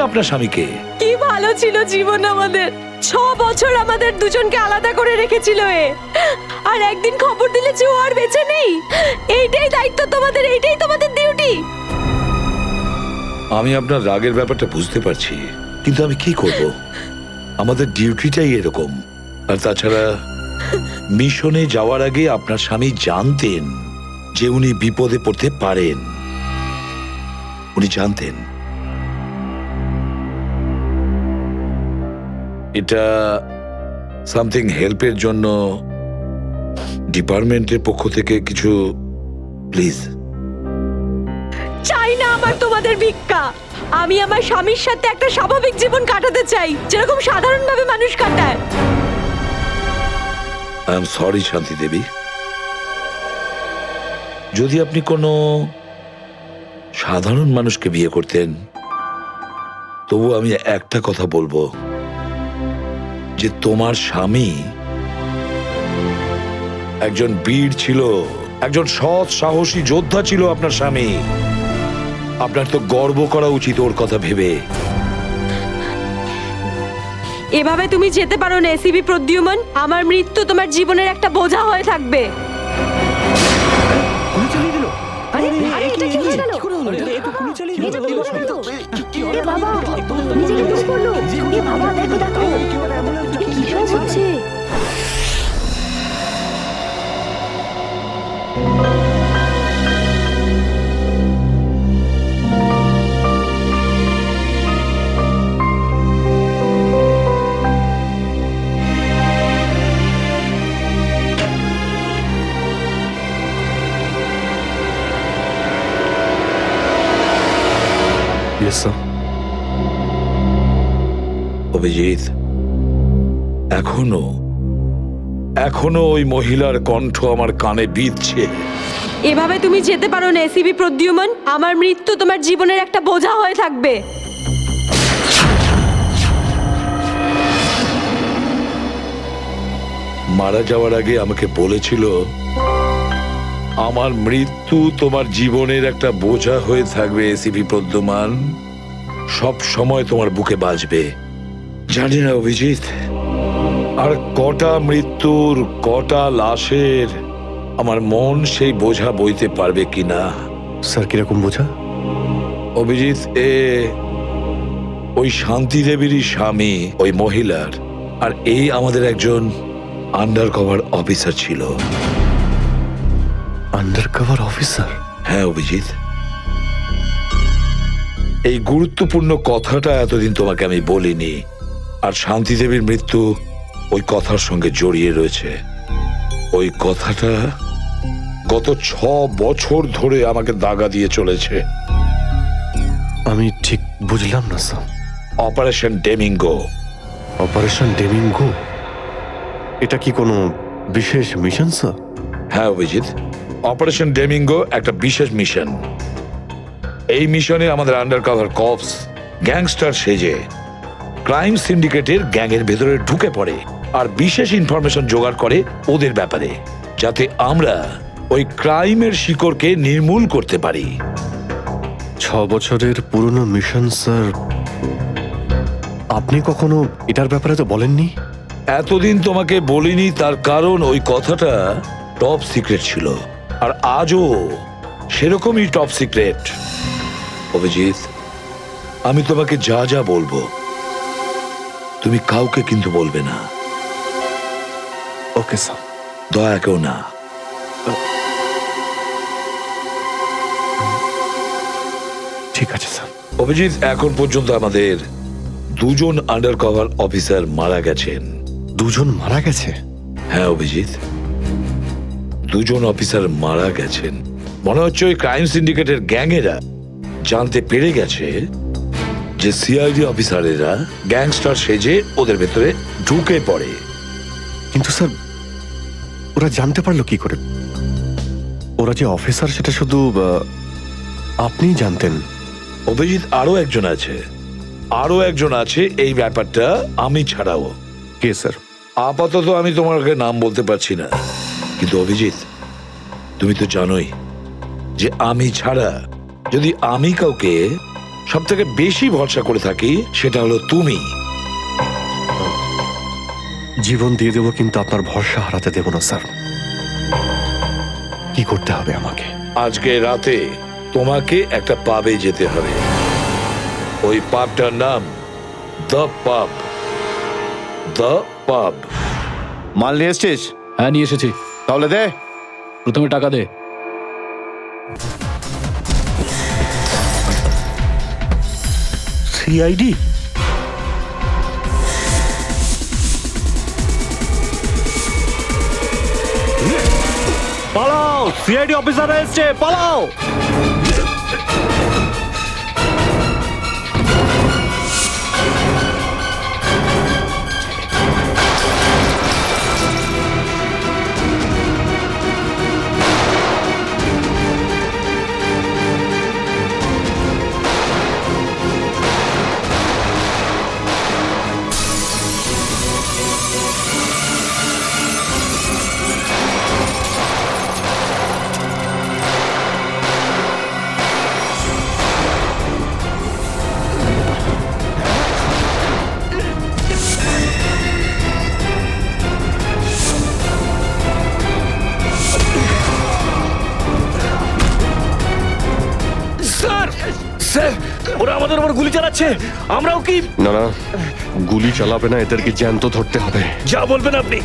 আপনার স্বামীকে। কি ভালো ছিল জীবন আমাদের, 6 বছর আমাদের দুজনকে আলাদা করে রেখেছিল এ, আর একদিন খবর দিলে যে ও আর বেঁচে নেই। এইটাই দায়িত্ব তোমাদের, এইটাই তোমাদের ডিউটি। আমি আপনার রাগের ব্যাপারটা বুঝতে পারছি, কিন্তু আমি কি করব? আমাদের ডিউটিটাই এরকম। আর তাছাড়া মিশনে যাওয়ার আগে আপনার স্বামী জানতেন যে উনি বিপদে পড়তে পারেন। উনি জানতেন। এটা সামথিং হেল্পের জন্য ডিপার্টমেন্টের পক্ষ থেকে কিছু প্লিজ। চাই না আমার তোমাদের ভিক্ষা। আমি আমার স্বামীর সাথে একটা স্বাভাবিক জীবন কাটাতে চাই, যেরকম সাধারণভাবে মানুষ কাটায়। আই এম সরি শান্তি দেবী। যদি আপনি কোনো সাধারণ মানুষকে বিয়ে করতেন, তবু আমি একটা কথা বলবো, যে তোমার স্বামী একজন বীর ছিল, একজন সৎ সাহসী যোদ্ধা ছিল আপনার স্বামী। আপনার তো গর্ব করা উচিত ওর কথা ভেবে। এভাবে তুমি যেতে পারো না এসিবি প্রদ্যুমন। আমার মৃত্যু তোমার জীবনের একটা বোঝা হয়ে থাকবে। গুলি চালিয়ে দিল। আরে এটা কি হয়ে গেল? একটু গুলি চালিয়ে এটা দিল। তো বলতো। এ বাবা, নিজেকে কিছু করলো। এ বাবা, দেখো দেখো। কি সব হচ্ছে? Yes, sir. অভিজিৎ, এখনো ওই মহিলার কণ্ঠ আমার কানে বিঁধছে। এভাবে তুমি যেতে পারো না এসিবি প্রদ্যুমন। আমার মৃত্যু তোমার জীবনের একটা বোঝা হয়ে থাকবে। মারা যাওয়ার আগে আমাকে বলেছিল, আমার মৃত্যু তোমার জীবনের একটা বোঝা হয়ে থাকবে এসিপি প্রদ্যুমান, সব সময় তোমার বুকে বাজবে। জানি না অভিজিৎ, আর কটা মৃত্যুর, কটা লাশের আমার মন সেই বোঝা বইতে পারবে কিনা। স্যার, কিরকম বোঝা? অভিজিৎ, ওই শান্তি দেবীরই স্বামী ওই মহিলার, আর এই আমাদের একজন আন্ডার কভার অফিসার ছিল। Undercover officer? হ্যাঁ অভিজিৎ, এই গুরুত্বপূর্ণ কথাটা এতদিন তোমাকে আমি বলিনি, আর শান্তি দেবীর মৃত্যু ওই কথার সঙ্গে জড়িয়ে রয়েছে। ওই কথাটা গত 6 বছর ধরে আমাকে দাগা দিয়ে চলেছে। আমি ঠিক বুঝলাম না স্যার। অপারেশন ডেমিঙ্গো। অপারেশন ডেমিঙ্গো? এটা কি কোনো বিশেষ মিশন স্যার? হ্যাঁ অভিজিৎ, অপারেশন ডেমিঙ্গো একটা বিশেষ মিশন। এই মিশনে আমাদের আন্ডার কভার কপস গ্যাংস্টার সেজে ক্রাইম সিন্ডিকেটের গ্যাংয়ের ভেতরে ঢুকে পড়ে আর বিশেষ ইনফরমেশন জোগাড় করে ওদের ব্যাপারে, যাতে আমরা ওই ক্রাইমের শিকড়কে নির্মূল করতে পারি। 6 বছরের পুরনো মিশন স্যার। আপনি কখনো এটার ব্যাপারে তো বলেননি। এতদিন তোমাকে বলিনি, তার কারণ ওই কথাটা টপ সিক্রেট ছিল, আর আজও সেরকমই টপ সিক্রেট। অভিজিৎ, আমি তোমাকে যা যা বলবো তুমি কাউকে কিন্তু বলবে না। Okay sir. দয়া কেউ না। ঠিক আছে স্যার। অভিজিৎ, এখন পর্যন্ত আমাদের 2 জন আন্ডার কভার অফিসার মারা গেছেন। 2 জন মারা গেছে? হ্যাঁ অভিজিৎ, 2 জন অফিসার মারা গেছেন। মনে হচ্ছে ওই ক্রাইম সিন্ডিকেটের গ্যাংয়েরা জানতে পেরে গেছে যে সিআইডি অফিসারেরা গ্যাংস্টার সেজে ওদের ভেতরে ঢুকে পড়ে। কিন্তু স্যার, ওরা জানতে পারলো কি করে? ওরা যে অফিসার সেটা শুধু আপনিই জানতেন। অভিজিৎ, আরো একজন আছে এই ব্যাপারটা আমি ছাড়াও। কে স্যার? আপাতত আমি তোমাকে নাম বলতে পারছি না, কিন্তু অভিজিৎ, তুমি তো জানোই যে আমি ছাড়া যদি আমি কাউকে সব থেকে বেশি ভরসা করে থাকি সেটা হলো তুমি। জীবন দিয়ে দেবো, কিন্তু আপনার ভরসা হারাতে দেব না স্যার। কি করতে হবে আমাকে? আজকে রাতে তোমাকে একটা পাবে যেতে হবে। ওই পাবটার নাম দ্য পাব। দ্য পাব। মাল নিয়ে এসছিস? হ্যাঁ নিয়ে এসেছি। তাহলে দে। প্রথমে টাকা দে। সিআইডি? পালাও, সিআইডি অফিসার এসছে, পালাও। ওরা আমাদের উপর গুলি চালাচ্ছে, আমরাও কি? না না, গুলি চালাবে না, এদেরকে জ্যান্ত ধরতে হবে। যা বলবেন আপনি।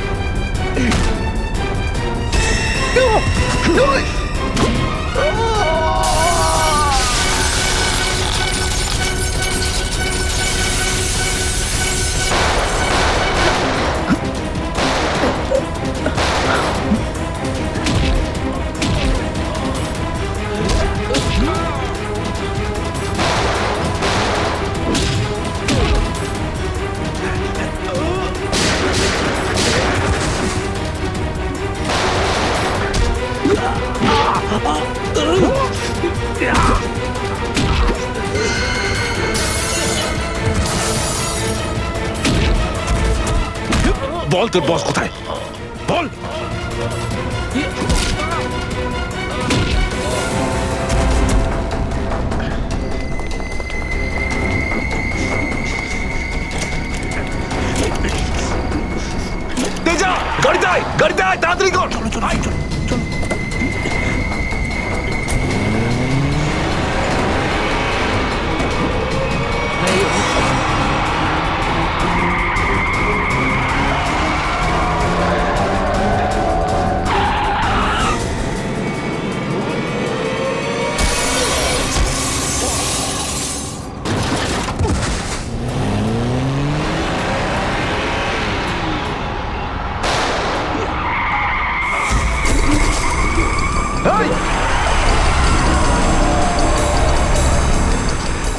বল তোর বস কোথায়, বল। তেজা, গাড়িতে আয়, গাড়িতে আয়, তাড়াতাড়ি কর।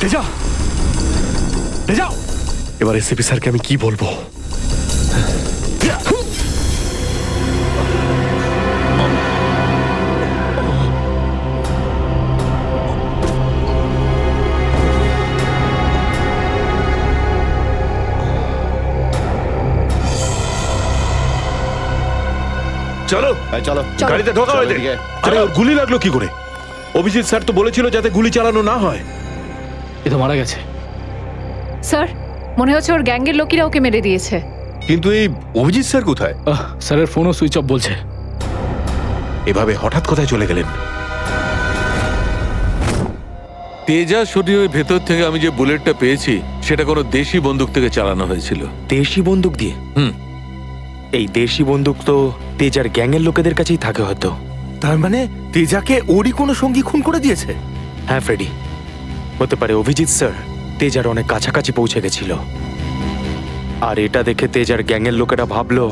তেজা, তেজা, এবার এসিপি স্যারকে আমি কি বলবো? চলো চলো গাড়িতে ঢোকা হয়েছে। আরে ওর গুলি লাগলো কি করে? অভিজিৎ স্যার তো বলেছিল যাতে গুলি চালানো না হয়। এ তো মারা গেছে। স্যার মনে হচ্ছে ওর গ্যাংয়ের লোকেরা ওকে মেরে দিয়েছে। কিন্তু এই অভিজিৎ স্যার কোথায়? স্যারের ফোনও সুইচ অফ বলছে। এভাবে হঠাৎ কোথায় চলে গেলেন? তেজা শরীরের ভেতর থেকে আমি যে বুলেটটা পেয়েছি সেটা কোনো দেশি বন্দুক থেকে চালানো হয়েছিল। দেশি বন্দুক দিয়ে? এই দেশি বন্দুক তো তেজার গ্যাংয়ের লোকেদের কাছেই থাকে হয়তো। তার মানে তেজাকে ওরই কোনো সঙ্গী খুন করে দিয়েছে? হ্যাঁ ফ্রেডি, হতে পারে অভিজিৎ স্যার তেজার অনেক কাছাকাছি পৌঁছে গেছিল, আর এটা দেখে তেজার গ্যাংয়ের লোকেরা ভাবলো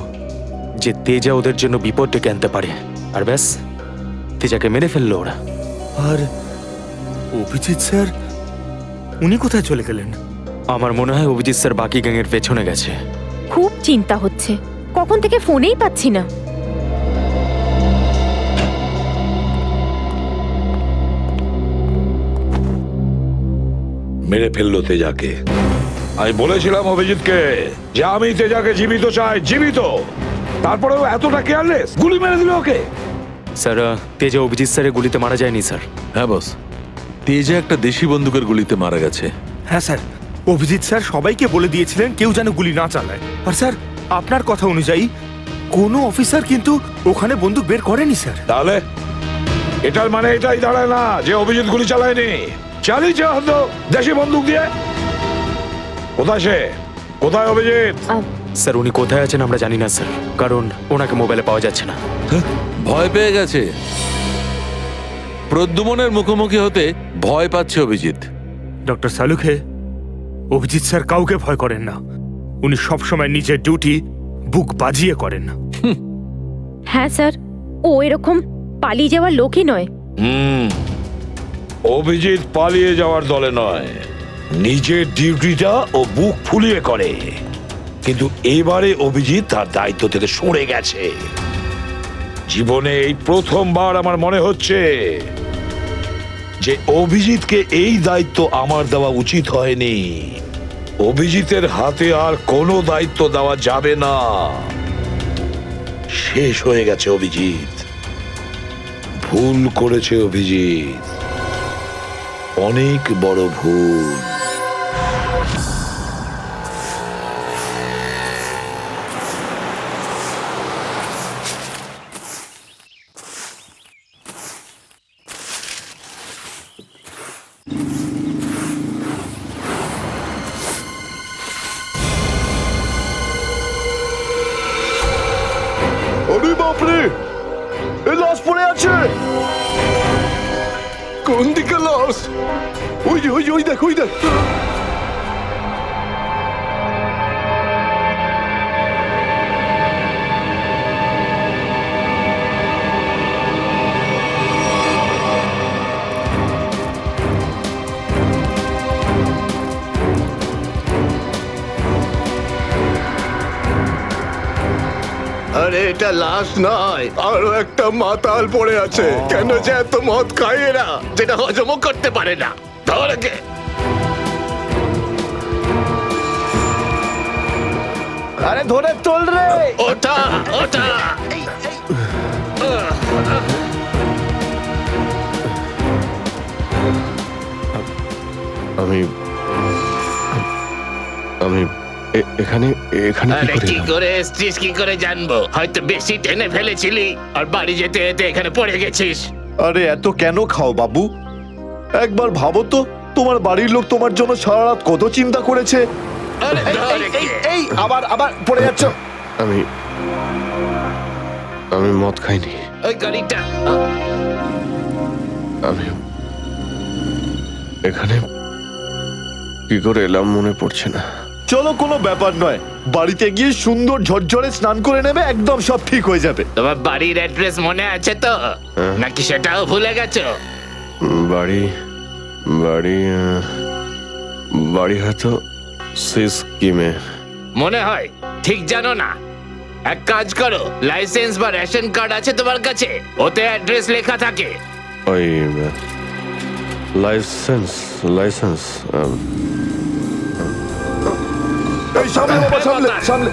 যে তেজা ওদের জন্য বিপদ ডেকে আনতে পারে, আর ব্যাস তেজাকে মেরে ফেললো ওরা। আর অভিজিৎ স্যার উনি কোথায় চলে গেলেন? আমার মনে হয় অভিজিৎ স্যার বাকি গ্যাংয়ের পেছনে গেছে। খুব চিন্তা হচ্ছে, কখন থেকে ফোনেই পাচ্ছি না। মেরে ফেললো তেজাকে। আমি বলেছিলাম অভিজিৎকে যে আমি তেজাকে জীবিত চাই, জীবিত। তারপরেও এতটা কেয়ারলেস, গুলি মেরে দিল ওকে। স্যার তেজা অভিজিৎ স্যারের গুলিতে মারা যায়নি স্যার। হ্যাঁ বস, তেজা একটা দেশি বন্দুকের গুলিতে মারা গেছে। হ্যাঁ স্যার, অভিজিৎ স্যার সবাইকে বলে দিয়েছিলেন কেউ যেন গুলি না চালায়। আর স্যার, আপনার কথা অনুযায়ী কোনো অফিসার কিন্তু ওখানে বন্দুক বের করেনি স্যার। তাহলে এটার মানে এটাই দাঁড়ায় না যে অভিজিৎ গুলি চালায়নি, চালিয়েছে হয়তো দেশি বন্দুক দিয়ে। কোথায় সে? কোথায় অভিজিৎ? স্যার, উনি কোথায় আছেন আমরা জানি না স্যার, কারণ ওনাকে মোবাইলে পাওয়া যাচ্ছে না। ভয় পেয়ে গেছে। প্রদ্যুমনের মুখোমুখি হতে ভয় পাচ্ছে অভিজিৎ। ডক্টর সালুখে, অভিজিৎ স্যার কাউকে ভয় করেন না। উনি সবসময় নিজের ডিউটি বুক বাজিয়ে করেন। হ্যাঁ স্যার, ও এরকম পালিয়ে যাওয়ার লোকই নয়। অভিজিৎ পালিয়ে যাওয়ার দলে নয়, নিজের ডিউটিটা ও বুক ফুলিয়ে করে। কিন্তু এবারে অভিজিৎ তার দায়িত্ব থেকে সরে গেছে। জীবনে এই প্রথমবার আমার মনে হচ্ছে যে অভিজিৎকে এই দায়িত্ব আমার দেওয়া উচিত হয়নি। অভিজিতের হাতে আর কোনো দায়িত্ব দেওয়া যাবে না। শেষ হয়ে গেছে অভিজিৎ। ভুল করেছে অভিজিৎ, অনেক বড় ভুল। আরে বাপরে, এ লাশ পড়ে আছে। কোন দিকে লাশ? ওই যে ওই দেখ, ওই দেখ। আরে এটা লাশ নয়, আরো একটা মাতাল পড়ে আছে। কেন যে এত মদ খায় এরা, যেটা হজমও করতে পারে না। ধর কে? আরে ধরে তোল রে। ওটা ওটা আমি আমি এখানে এখানে আরে কি কি করে করে এসছিস কি করে জানবো? হয়তো বেশি টেনে ফেলেছিলি আর বাড়ি যেতে যেতে এখানে পড়ে গেছিস। আরে এত কেন খাও বাবু? একবার ভাবো তো, তোমার বাড়ির লোক তোমার জন্য সারা রাত কত চিন্তা করেছে। আরে ধর কে? এই আবার আবার পড়ে যাচ্ছ। আমি আমি মদ খাইনি। ওই গাড়িটা আমি এখানে কি করে এলাম মনে পড়ছে না। চলো, কোনো ব্যাপার নয়। বাড়িতে গিয়ে সুন্দর ঝরঝরে স্নান করে নেবে, একদম সব ঠিক হয়ে যাবে। তোমার বাড়ির অ্যাড্রেস মনে আছে তো, নাকি সেটাও ভুলে গেছো? বাড়ি বাড়ি বাড়ি হয়তো সিস্কিমে। মনে হয় ঠিক জানো না। এক কাজ করো, লাইসেন্স বা রেশন কার্ড আছে তোমার কাছে? ওতে অ্যাড্রেস লেখা থাকে। ওই লাইসেন্স লাইসেন্স এই সামনে বাবা, সামনে সামনে।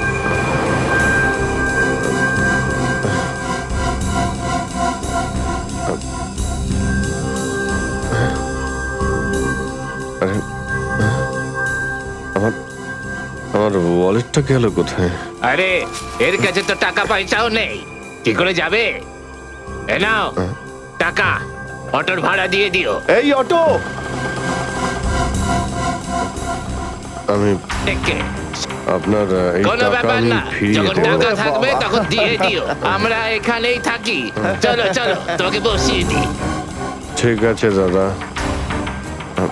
আরে আমার আমার ওয়ালেটটা গেল কোথায়? আরে এর কাছে তো টাকা পয়সাও নেই, কি করে যাবে? এ নাও টাকা, অটোর ভাড়া দিয়ে দিও। এই অটো। আমি দেখে আপনার এই কোনো টাকা ব্যাপার আমি না, ফিরিয়ে যখন দেবো। টাকা থাকবে তখন দিয়ে দিও। আমরা এখানেই থাকি। চলো চলো, তোমাকে বসিয়ে দিই। ঠিক আছে দাদা,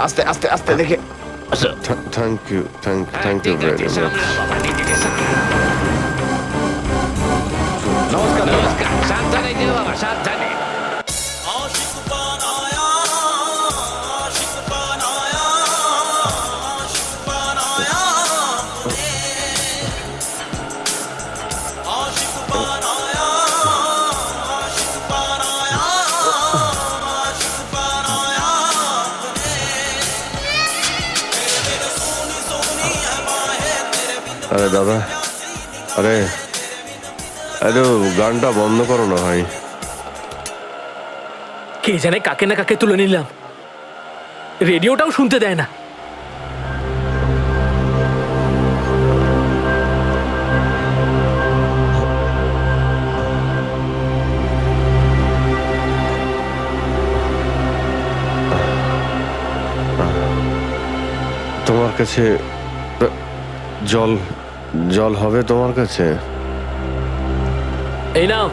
আস্তে আস্তে আস্তে দেখে। আসো। থ্যাংক ইউ থ্যাংক ইউ ঠিক ভেরি আছে, মাচ। সামলাও বাবা, নিজেকে সামলাও। নমস্কার, সাবধানে যেও বাবা, সাবধানে। আরে দাদা, আরে আরে গানটা বন্ধ করো না ভাই। কে জানে কাকে না কাকে তুলে নিলাম। রেডিওটাও শুনতে দেয় না। তোমার কাছে জল জল হবে তোমার কাছে? এই নাও।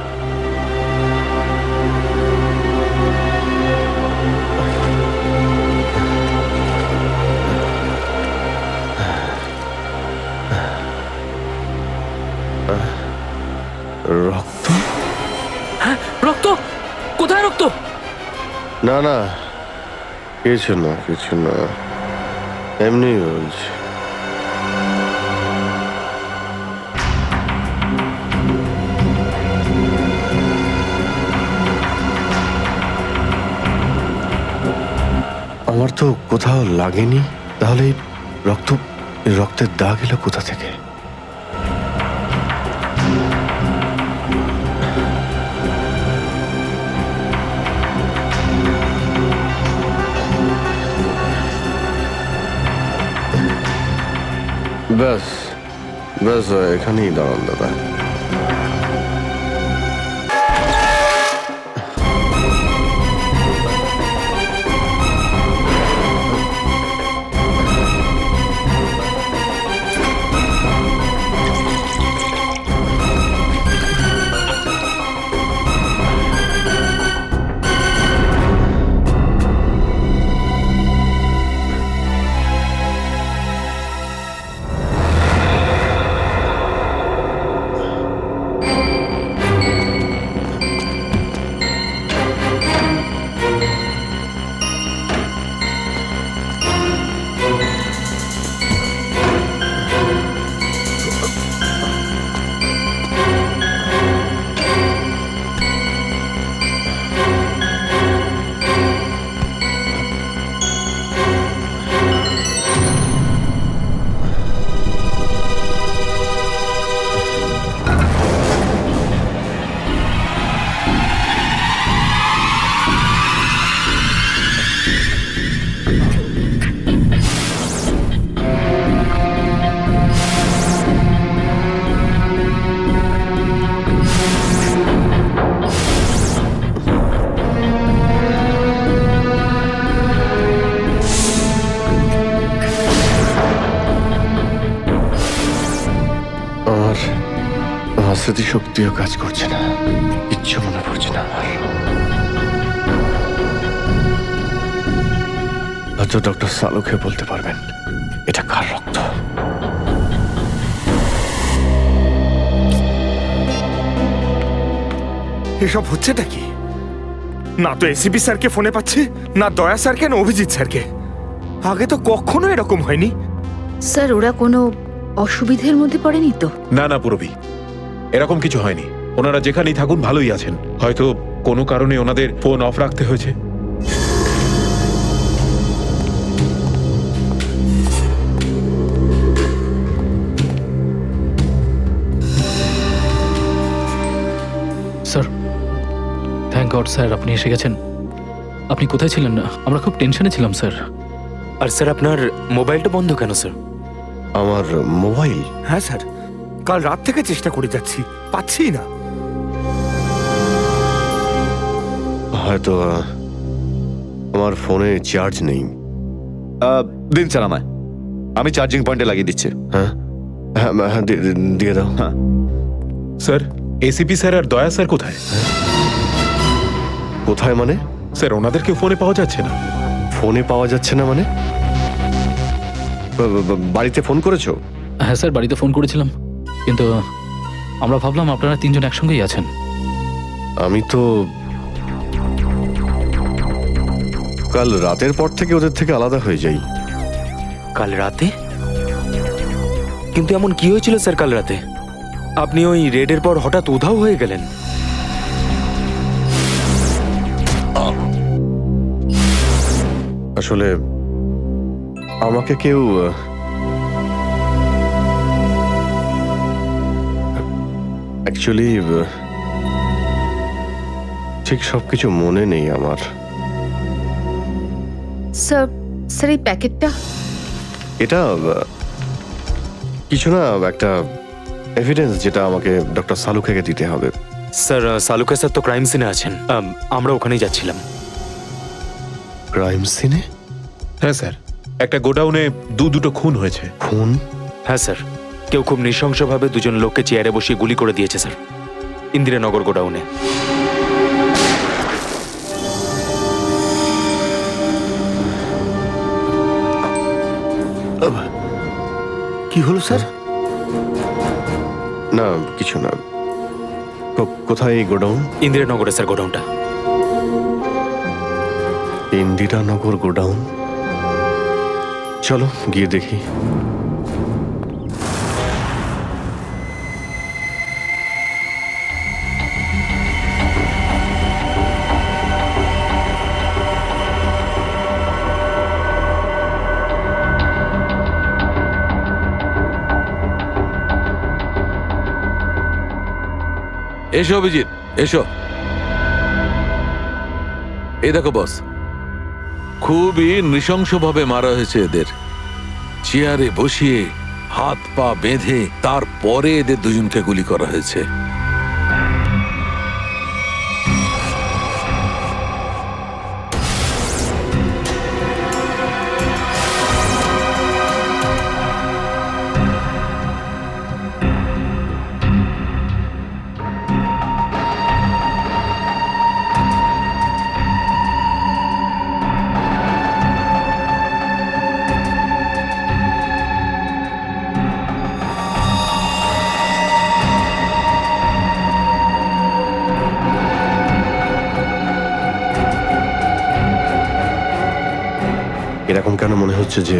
রক্ত? হ্যাঁ, রক্ত? কোথায় রক্ত? না না, কিছু না কিছু না, এমনি বলছি। আমার তো কোথাও লাগেনি, তাহলে এই রক্তের দাগ এলো কোথা থেকে? ব্যাস ব্যাস, এখানেই দাঁড়ান দাদা। আমার স্মৃতিশক্তিও কাজ করছে না, কিচ্ছু মনে পড়ছে না আমার। হয়তো ডক্টর সালুকে বলতে পারবেন এটা কার রক্ত। এসব হচ্ছেটা কি? না তো এসিপি স্যারকে ফোনে পাচ্ছি, না দয়া স্যারকে, না অভিজিৎ স্যারকে। আগে তো কখনো এরকম হয়নি। স্যার ওরা কোনো অসুবিধের মধ্যে পড়েনি তো? না না পুরবি, এরকম কিছু হয়নি। ওনারা যেখানেই থাকুন ভালোই আছেন। হয়তো কোনো কারণে ওনাদের ফোন অফ রাখতে হয়েছে। স্যার, থ্যাংক গড স্যার, আপনি এসে গেছেন। আপনি কোথায় ছিলেন? আমরা খুব টেনশনে ছিলাম স্যার। আর স্যার আপনার মোবাইলটা বন্ধ কেন স্যার? আমার মোবাইল? হ্যাঁ স্যার, কাল রাত থেকে চেষ্টা করে যাচ্ছি, পাচ্ছি না। হয়তো আমার ফোনে চার্জ নেই। দিন স্যার আমায়, আমি চার্জিং পয়েন্টে লাগিয়ে দিচ্ছি। হ্যাঁ হ্যাঁ হ্যাঁ, দিয়ে দাও। হ্যাঁ স্যার, এসিপি স্যার আর দয়া স্যার কোথায়? কোথায় মানে? স্যার, ওনাদেরকে ফোনে পাওয়া যাচ্ছে না। ফোনে পাওয়া যাচ্ছে না মানে? বাড়িতে ফোন করেছো? হ্যাঁ স্যার, বাড়িতে ফোন করেছিলাম, কিন্তু আমরা ভাবলাম আপনারা তিনজন একসঙ্গেই আছেন। আমি তো কাল রাতের পর থেকে ওদের থেকে আলাদা হয়ে যাই। কাল রাতে? কিন্তু এমন কি হয়েছিল স্যার কাল রাতে? আপনি ওই রেডের পর হঠাৎ উধাও হয়ে গেলেন। আসলে আমাকে কেউ অ্যাকচুয়ালি ঠিক সবকিছু মনে নেই আমার। স্যার স্যার এই প্যাকেটটা এটা কিছু না, একটা এভিডেন্স যেটা আমাকে ডক্টর সালুকেকে দিতে হবে। স্যার সালুকা স্যার তো ক্রাইম সিনে আছেন, আমরা ওখানেই যাচ্ছিলাম। ক্রাইম সিনে? হ্যাঁ স্যার, একটা গোডাউনে দুটো খুন হয়েছে। খুন? হ্যাঁ স্যার, কেউ খুব নৃশংসভাবে দুজন লোককে চেয়ারে বসিয়ে গুলি করে দিয়েছে স্যার, ইন্দিরানগর গোডাউনে। কি হলো স্যার? না কিছু না। কোথায় এই গোডাউন? ইন্দিরানগরে স্যার গোডাউনটা। ইন্দিরানগর গোডাউন? চলো গিয়ে দেখি। এসো অভিজিৎ, এসো। এই দেখো বস, খুবই নৃশংসভাবে মারা হয়েছে এদের। চেয়ারে বসিয়ে হাত পা বেঁধে তারপরে এদের দুজনকে গুলি করা হয়েছে। এরকম কেন মনে হচ্ছে যে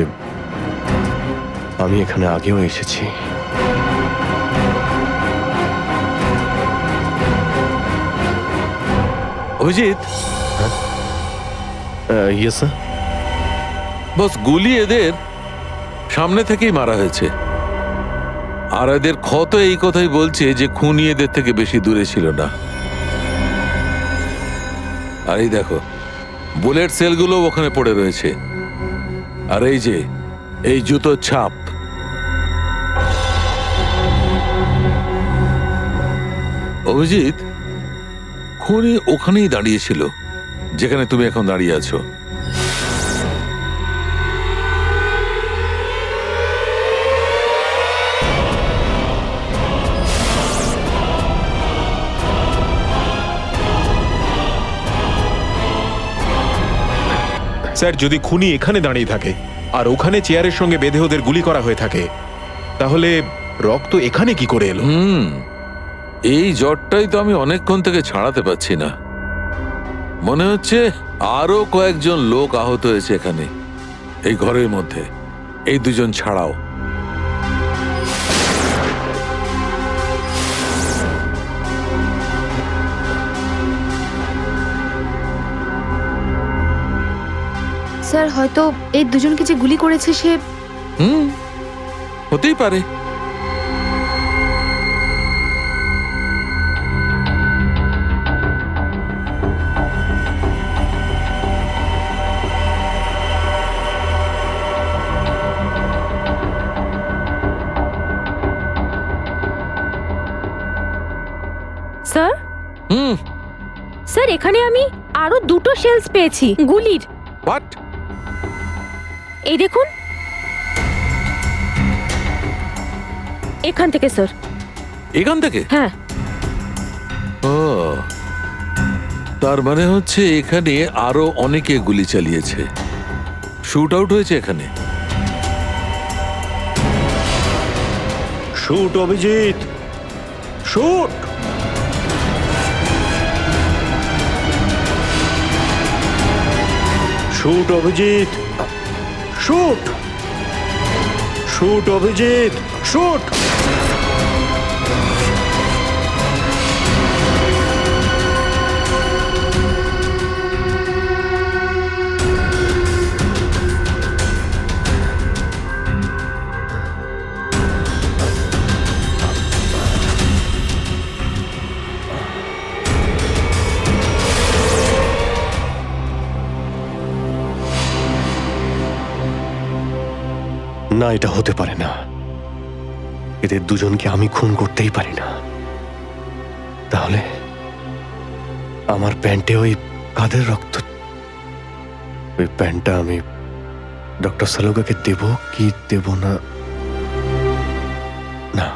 আমি এখানে আগেও এসেছি? Abhijit, yes sir. বস গুলি এদের সামনে থেকেই মারা হয়েছে, আর এদের ক্ষত এই কথাই বলছে যে খুনি এদের থেকে বেশি দূরে ছিল না। আর এই দেখো, বুলেট সেলগুলো ওখানে পড়ে রয়েছে, আর এই যে এই জুতোর ছাপ। অভিজিৎ, খুনি ওখানেই দাঁড়িয়েছিল যেখানে তুমি এখন দাঁড়িয়ে আছো। স্যার, যদি খুনি এখানে দাঁড়িয়ে থাকে আর ওখানে চেয়ারের সঙ্গে বেঁধে ওদের গুলি করা হয়ে থাকে, তাহলে রক্ত এখানে কি করে এলো? এই জ্বরটাই তো আমি অনেকক্ষণ থেকে ছাড়াতে পারছি না। মনে হচ্ছে আরো কয়েকজন লোক আহত হয়েছে এখানে, এই ঘরের মধ্যে, এই দুজন ছাড়াও। স্যার হয়তো এই দুজনকে যে গুলি করেছে সে হতেই পারে। স্যার, স্যার এখানে আমি আরো 2টো শেলস পেয়েছি গুলির। হোয়াট? এই দেখুন, এখান থেকে স্যার। এখান থেকে? হ্যাঁ। ও, তার মানে হচ্ছে এখানে আরো অনেকে গুলি চালিয়েছে, শুট আউট হয়েছে এখানে। Shoot Abhijit, shoot! Shoot Abhijit, shoot! Shoot Abhijit, shoot! না, এটা হতে পারে না। এদের দুজনকে আমি খুন করতেই পারি না। তাহলে আমার প্যান্টে ওই কাদের রক্ত? ওই প্যান্টটা আমি ডক্টর সালুকাকে দেব কি দেব না? না,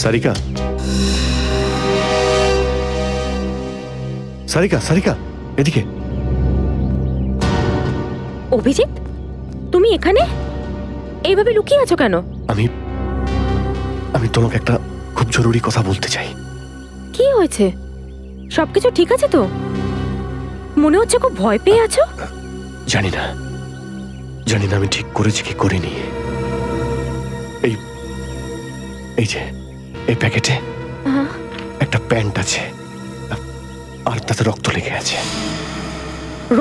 সারিকা, সারিকা, সারিকা, এদিকে। অভিজিৎ, তুমি এখানে এইভাবে লুকিয়ে আছো কেন? আমি আমি তোমাকে একটা খুব জরুরি কথা বলতে চাই। কি হয়েছে? সবকিছু ঠিক আছে তো? মনে হচ্ছে খুব ভয় পেয়ে আছো। জানি না, জানি না আমি ঠিক করেছি কি করিনি। এই এই যে এই প্যাকেটে একটা প্যান্ট আছে, আর তাতে রক্ত লেগে আছে।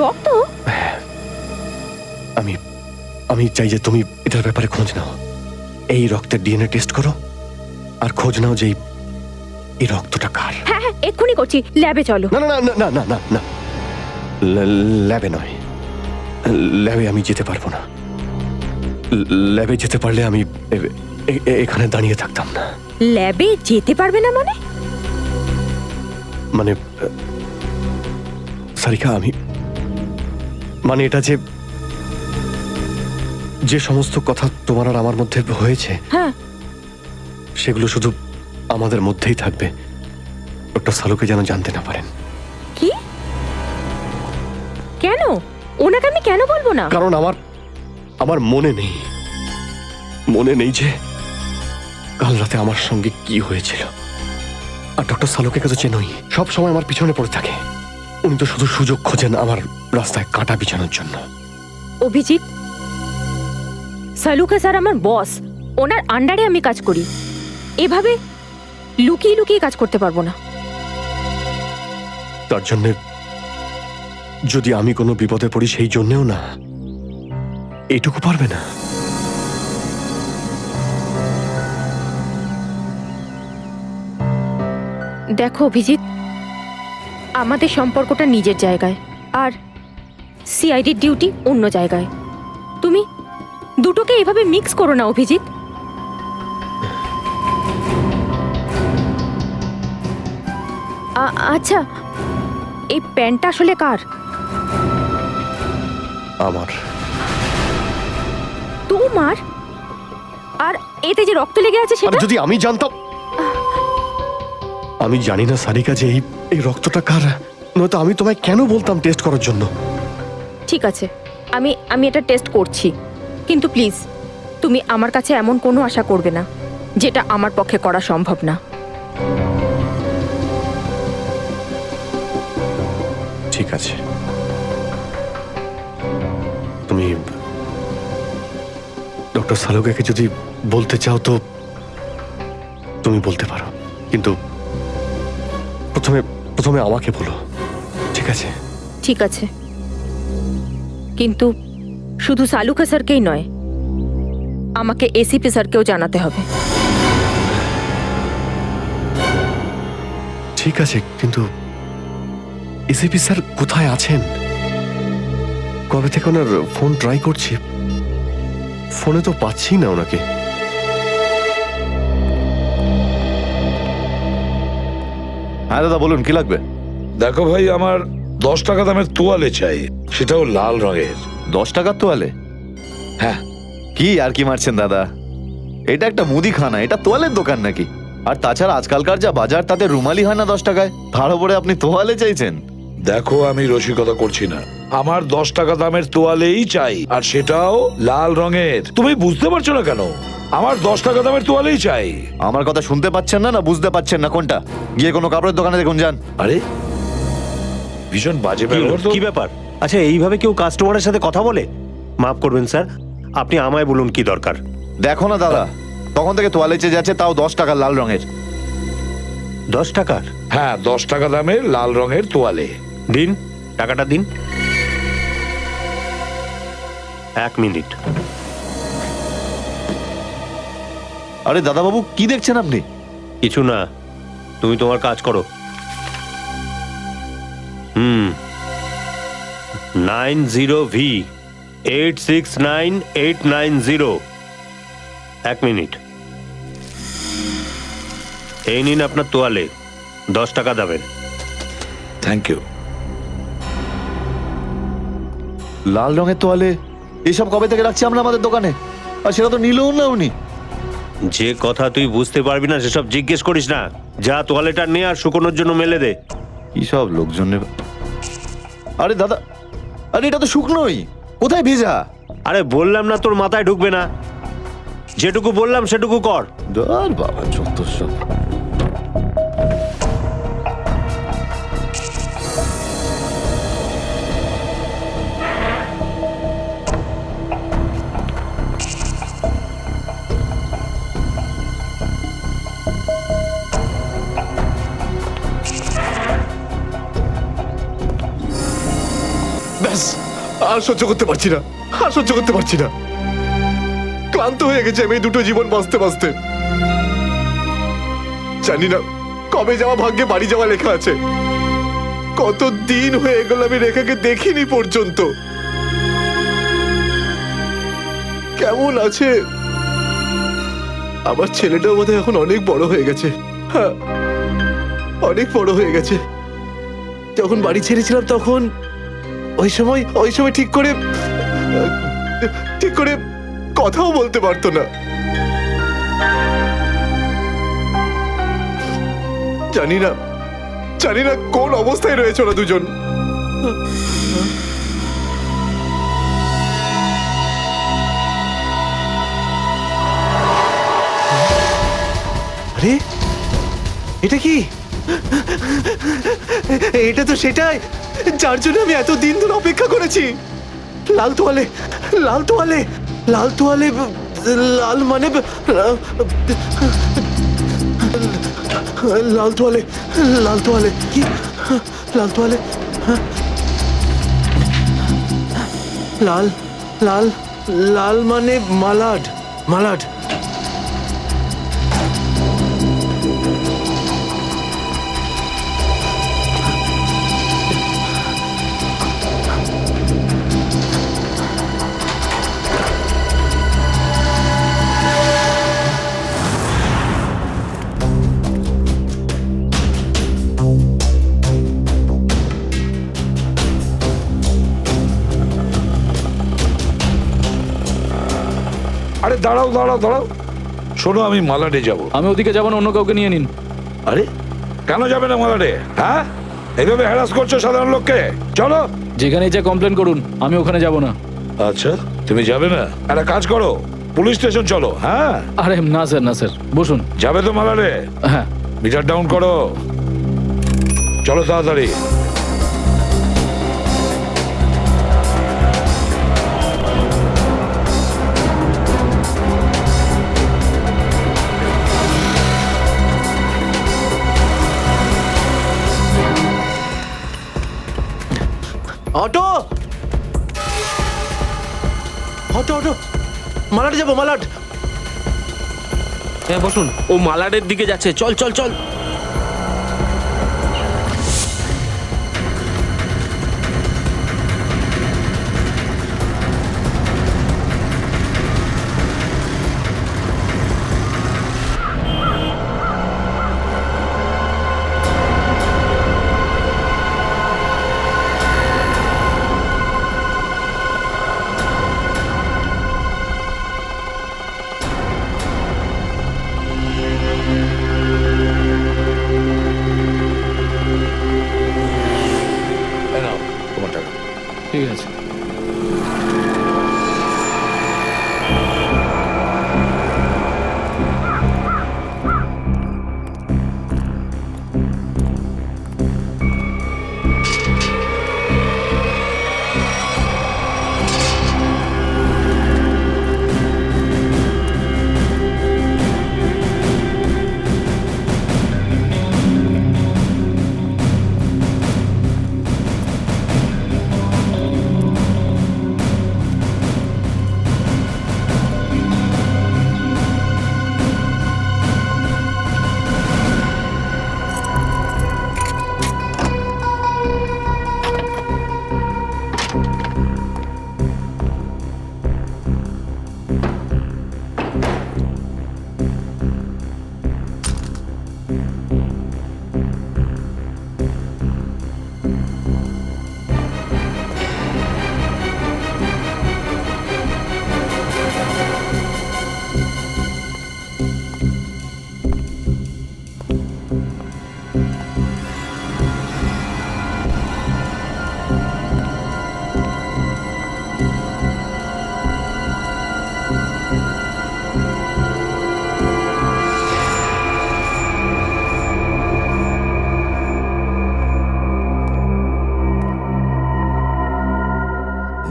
রক্ত? আমি আমি চাই যে তুমি এটার ব্যাপারে খোঁজ নাও। এই রক্তের ডিএনএ টেস্ট করো আর খোঁজ নাও যে এই রক্তটা কার। হ্যাঁ হ্যাঁ, এক্ষুনি করছি। ল্যাবে চলো। না না না না না না না, ল্যাবে নয়, ল্যাবে আমি যেতে পারবো না। ল্যাবে যেতে পারলে আমি এখানে দাঁড়িয়ে থাকতাম না। ল্যাবে যেতে পারবে না মানে? মানে সারিকা, আমি মানে এটা যে যে সমস্ত কথা তোমার আর আমার মধ্যে হয়েছে, হ্যাঁ, সেগুলো শুধু আমাদের মধ্যেই থাকবে। ডক্টর সালুকে যেন জানতে না পারেন। কি? কেন? ওনাকে আমি কেন বলবো না? কারণ আমার মনে নেই যে কাল রাতে আমার সঙ্গে কি হয়েছিল। আর ডক্টর সালুকে তো চেনই, সব সময় আমার পিছনে পড়ে থাকে। উনি তো শুধু সুযোগ খোঁজেন আমার রাস্তায় কাঁটা বিছানোর জন্য। অভিজিৎ, সালুকা স্যার আমার বস, ওনার আন্ডারে আমি কাজ করি। এভাবে লুকিয়ে লুকিয়ে কাজ করতে পারবো না। তার জন্য যদি আমি কোনো বিপদে পড়ি, সেই জন্যেও না, এইটুকু পারবে না? দেখো অভিজিৎ, আমাদের সম্পর্কটা নিজের জায়গায়, আর সিআইডির ডিউটি অন্য জায়গায়। তুমি দুটোকে এভাবে মিক্স করো না অভিজিৎ। আচ্ছা, এই প্যান্টটা আসলে কার? আমার। তোমার? আর এতে যে রক্ত লেগে আছে সেটা? যদি আমি জানতাম। আমি জানি না সারিকা যে এই রক্তটা কার, নয়তো আমি তোমায় কেন বলতাম টেস্ট করার জন্য। ঠিক আছে, আমি এটা টেস্ট করছি, কিন্তু প্লিজ তুমি আমার কাছে এমন কোনো আশা করবে না যেটা আমার পক্ষে করা সম্ভব না। ঠিক আছে, তুমি ডক্টর সালুকাকে যদি বলতে চাও তো তুমি বলতে পারো, কিন্তু প্রথমে আমাকে বলো, ঠিক আছে? ঠিক আছে, কিন্তু শুধু সালুকা স্যারকেই নয়, আমাকে এসিপি স্যারকেও জানাতে হবে। ঠিক আছে, কিন্তু এসিপি স্যার কোথায় আছেন? কবে থেকে ওনার ফোন ট্রাই করছি, ফোনে তো পাচ্ছি না ওনাকে। হ্যাঁ দাদা, বলুন কি লাগবে? দেখো ভাই, আমার 10 টাকা দামের তোয়ালে চাই, সেটাও লাল রঙের। 10 টাকার তোয়ালে? হ্যাঁ। কি আর কি মারছেন দাদা, এটা একটা মুদিখানা, এটা তোয়ালের দোকান নাকি? আর তাছাড়া আজকালকার যা বাজার, তাতে রুমালি হয় না 10 টাকায়, তার উপরে আপনি তোয়ালে চাইছেন? দেখো, আমি রসিকতা করছি না, আমার 10 টাকা দামের তোয়ালেই চাই, আর সেটাও লাল রঙের। তুমি বুঝতে পারছো না কেন? আমার 10 টাকা দামের তোয়ালেই চাই। আমার কথা শুনতে পাচ্ছেন না, না বুঝতে পাচ্ছেন না? কোনটা? গিয়ে কোনো কাপড়ের দোকানে দেখুন, যান। আরে, ভীষণ বাজে ব্যবহার তো। কি ব্যাপার? আচ্ছা, এইভাবে কেউ কাস্টমারের সাথে কথা বলে? মাফ করবেন স্যার, আপনি আমায় বলুন কি দরকার। দেখো না দাদা, তখন থেকে তোয়ালে চেয়ে যাচ্ছে, তাও 10 টাকা লাল রঙের। 10 টাকার? হ্যাঁ, 10 টাকা দামের লাল রঙের তোয়ালে। দিন, টাকাটা দিন। 1 মিনিট। আরে দাদাবাবু, কি দেখছেন আপনি? কিছু না, তুমি তোমার কাজ করো। 90V 869890। 1 মিনিট। এই নিন আপনার তোয়ালে, 10 টাকা দেবেন। Thank you. লাল রঙের তোয়ালে এসব কবে থেকে রাখছি আমরা আমাদের দোকানে, আর সেটা তো নিলেও না উনি। যে কথা তুই বুঝতে পারবি না সেসব জিজ্ঞেস করিস না। যা তোয়ালেটা নে আর শুকোনোর জন্য মেলে দে। কি সব লোকজন নেবে। আরে দাদা, আরে এটা তো শুকনোই, কোথায় ভেজা? আরে বললাম না তোর মাথায় ঢুকবে না, যেটুকু বললাম সেটুকু কর। আর বাবা যত সব। ব্যাস, আর সহ্য করতে পারছি না, আর সহ্য করতে পারছি না। ক্লান্ত হয়ে গেছে আমি এই দুটো জীবন বাঁচতে বাঁচতে। জানি না কবে যাওয়া ভাগ্যে বাড়ি যাওয়া লেখা আছে। কত দিন হয়ে গেল আমি রেখাকে দেখিনি পর্যন্ত। কেমন আছে? আমার ছেলেটাও বোধহয় এখন অনেক বড় হয়ে গেছে। হ্যাঁ, অনেক বড় হয়ে গেছে। যখন বাড়ি ছেড়েছিলাম তখন ওই সময় ঠিক করে কথাও বলতে পারতো না। জানি না কোন অবস্থায় রয়েছে ওরা দুজন। আরে এটা কি? এটা তো সেটাই যার জন্য আমি এত দিন ধরে অপেক্ষা করেছি। লাল তোয়ালে, লাল তোয়ালে, লাল তোয়ালে, লাল মানে লাল তোয়ালে, লাল তোয়ালে কি? লাল তোয়ালে, লাল লাল লাল মানে মালাড, মালাড। আরে দাঁড়াও দাঁড়াও দাঁড়াও, শোনো, আমি মালাডে যাব। আমি ওদিকে যাবো না, অন্য কাউকে নিয়ে নিন। আরে কেন যাবে না মালাডে? হ্যাঁ, এইভাবে হ্যারাস করছো সাধারণ লোককে। চলো, যেখানে যা কমপ্লেন করুন, আমি ওখানে যাব না। আচ্ছা, তুমি যাবে না? একটা কাজ করো, পুলিশ স্টেশন চলো। হ্যাঁ, আরে না স্যার, না স্যার, বসুন। যাবে তো মালাডে? হ্যাঁ। মিটার ডাউন করো, চলো তাড়াতাড়ি। অটো, অটো, অটো, মালাড যাবো, মালাড। হ্যাঁ বসুন, ও মালাডের দিকে যাচ্ছে, চল চল চল।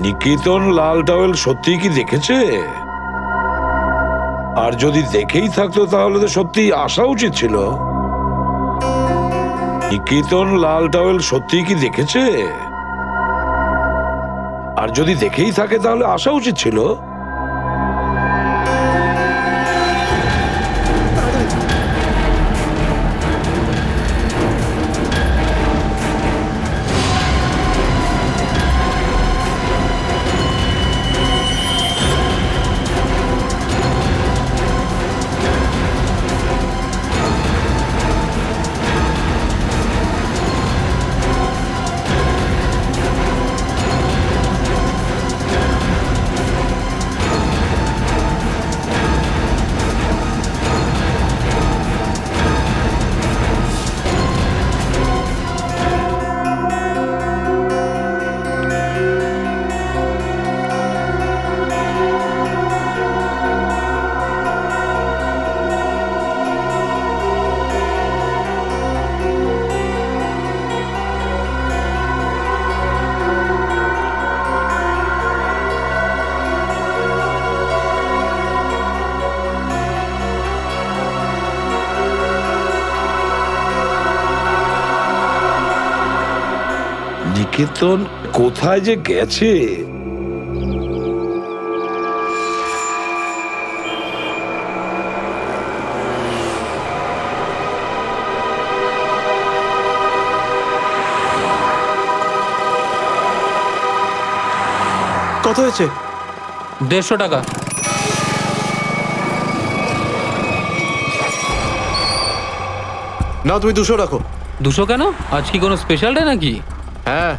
নিকেতন লাল টাওয়েল সত্যি কি দেখেছে? আর যদি দেখেই থাকতো তাহলে তো সত্যি আসা উচিত ছিল। নিকেতন লাল টাওয়েল সত্যি কি দেখেছে? আর যদি দেখেই থাকে তাহলে আসা উচিত ছিল। নিকেতন কোথায় যে গেছে? কত হয়েছে? 150 টাকা। না, তুমি 200 রাখো। 200 কেন? আজ কি কোনো স্পেশাল ডে নাকি? হ্যাঁ,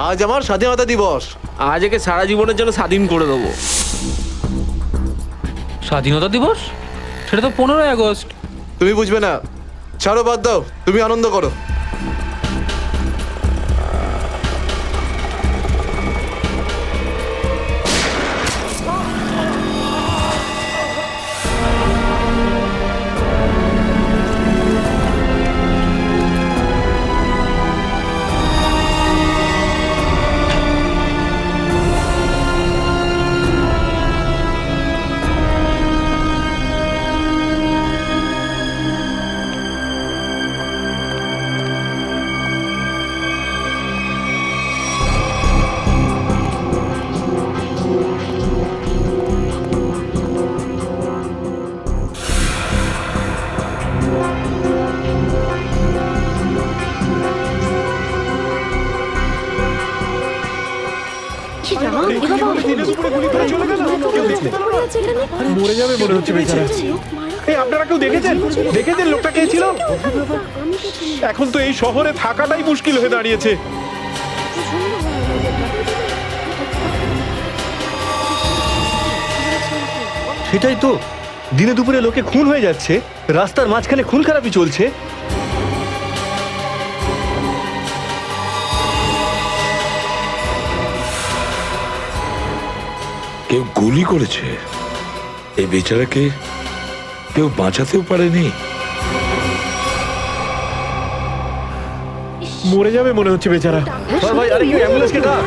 আজ আমার স্বাধীনতা দিবস। আজ একে সারা জীবনের জন্য স্বাধীন করে দেবো। স্বাধীনতা দিবস? সেটা তো 15ই আগস্ট। তুমি বুঝবে না, ছাড়ো, বাদ দাও, তুমি আনন্দ করো। মরে যাবে মনে হচ্ছে বেচারা। এই আপনারা কেউ দেখেছেন? দেখেছেন লোকটা কে ছিল? এখন তো এই শহরে থাকাটাই মুশকিল হয়ে দাঁড়িয়েছে। সেটাই তো, দিনে দুপুরে লোকে খুন হয়ে যাচ্ছে, রাস্তার মাঝখানে খুন খারাপি চলছে। কেউ গুলি করেছে। এই বেচারাকে কেউ বাঁচাতেও পারেনি। মরে যাবে মনে হচ্ছে বেচারা। ভাই, আরে কেউ অ্যাম্বুলেন্সকে ডাক।